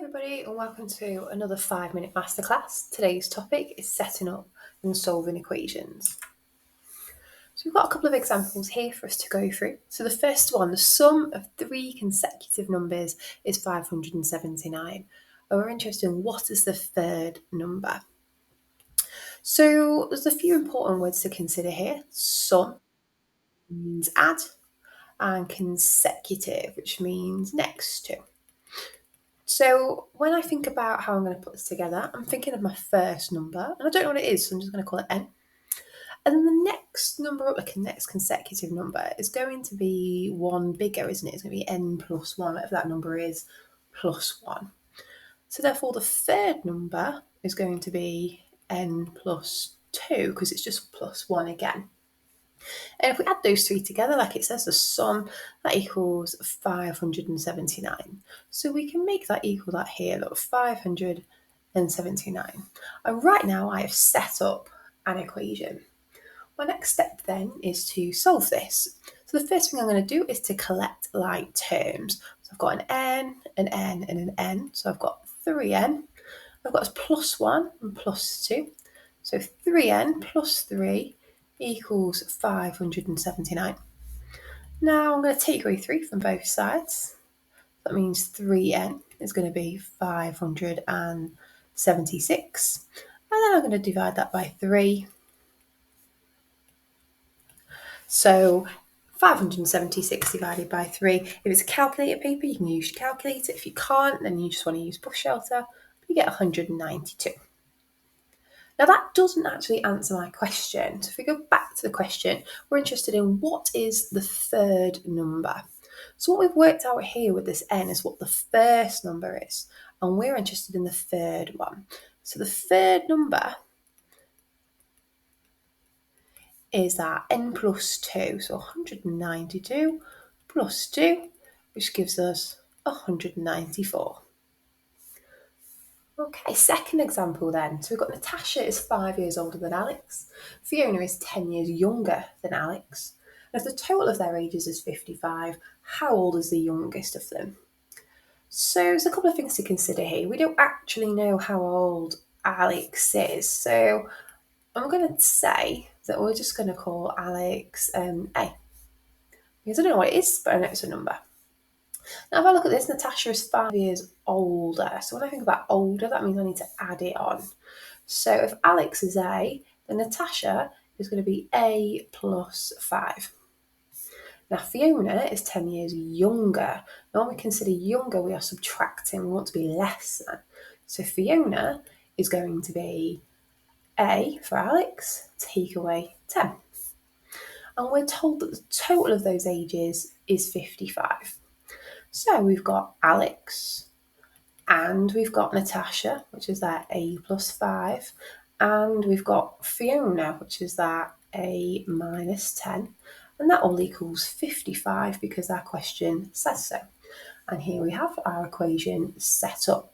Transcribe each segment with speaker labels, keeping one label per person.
Speaker 1: Everybody, and welcome to another 5-minute masterclass. Today's topic is setting up and solving equations. So we've got a couple of examples here for us to go through. So the first one, the sum of 3 consecutive numbers is 579. And we're interested in what is the third number. So there's a few important words to consider here. Sum means add, and consecutive, which means next to. So when I think about how I'm going to put this together, I'm thinking of my first number, and I don't know what it is, so I'm just going to call it n. And then the next number up, like the next consecutive number, is going to be one bigger, isn't it? It's going to be n plus 1, whatever that number is, plus 1. So therefore the third number is going to be n plus 2, because it's just plus 1 again. And if we add those three together, like it says, the sum, that equals 579. So we can make that equal that here, look, 579. And right now I have set up an equation. My next step then is to solve this. So the first thing I'm going to do is to collect like terms. So I've got an n, an n, and an n. So I've got 3n. I've got plus 1 and plus 2. So 3n plus 3 equals 579. Now I'm going to take away 3 from both sides. That means 3n is going to be 576. And then I'm going to divide that by 3. So 576 divided by 3. If it's a calculator paper, you can use your calculator. If you can't, then you just want to use Bush Shelter. You get 192. Now that doesn't actually answer my question. So if we go back to the question, we're interested in what is the third number. So what we've worked out here with this n is what the first number is, and we're interested in the third one. So the third number is that n plus 2, so 192 plus 2, which gives us 194. Okay, second example then. So we've got Natasha is 5 years older than Alex. Fiona is 10 years younger than Alex. And if the total of their ages is 55, how old is the youngest of them? So there's a couple of things to consider here. We don't actually know how old Alex is. So I'm going to say that we're just going to call Alex A. Because I don't know what it is, but I know it's a number. Now, if I look at this, Natasha is 5 years older. So when I think about older, that means I need to add it on. So if Alex is A, then Natasha is going to be A plus 5. Now, Fiona is 10 years younger. Now, when we consider younger, we are subtracting. We want to be less than. So Fiona is going to be A for Alex, take away 10. And we're told that the total of those ages is 55. So we've got Alex and we've got Natasha, which is that A plus 5, and we've got Fiona, which is that A minus 10, and that all equals 55 because our question says so. And here we have our equation set up.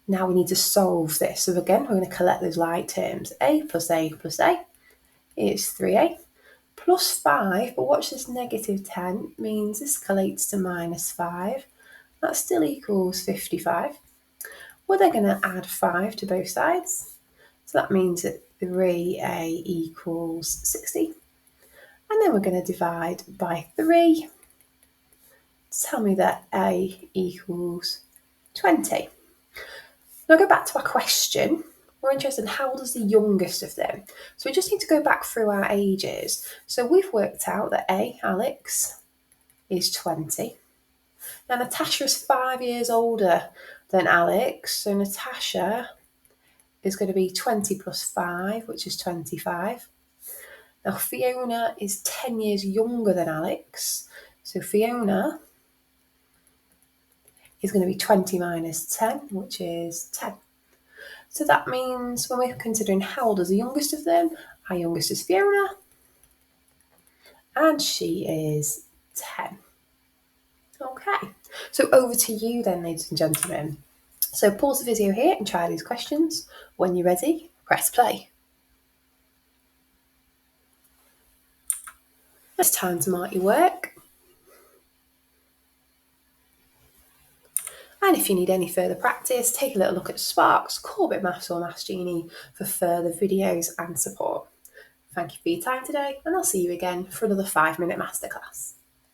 Speaker 1: Now we need to solve this. So again, we're going to collect those like terms. A plus A plus A is 3A. Plus 5, but watch this, negative 10 means this collates to minus 5. That still equals 55. We're then going to add 5 to both sides. So that means that 3A equals 60. And then we're going to divide by 3 to tell me that A equals 20. Now go back to our question. We're interested in how old is the youngest of them. So we just need to go back through our ages. So we've worked out that A, Alex, is 20. Now Natasha is 5 years older than Alex. So Natasha is going to be 20 plus 5, which is 25. Now Fiona is 10 years younger than Alex. So Fiona is going to be 20 minus 10, which is 10. So that means when we're considering how old is the youngest of them, our youngest is Fiona, and she is 10. Okay, so over to you then, ladies and gentlemen. So pause the video here and try these questions. When you're ready, press play. It's time to mark your work. And if you need any further practice, take a little look at Sparks, Corbett Maths or Maths Genie for further videos and support. Thank you for your time today, and I'll see you again for another 5-minute masterclass.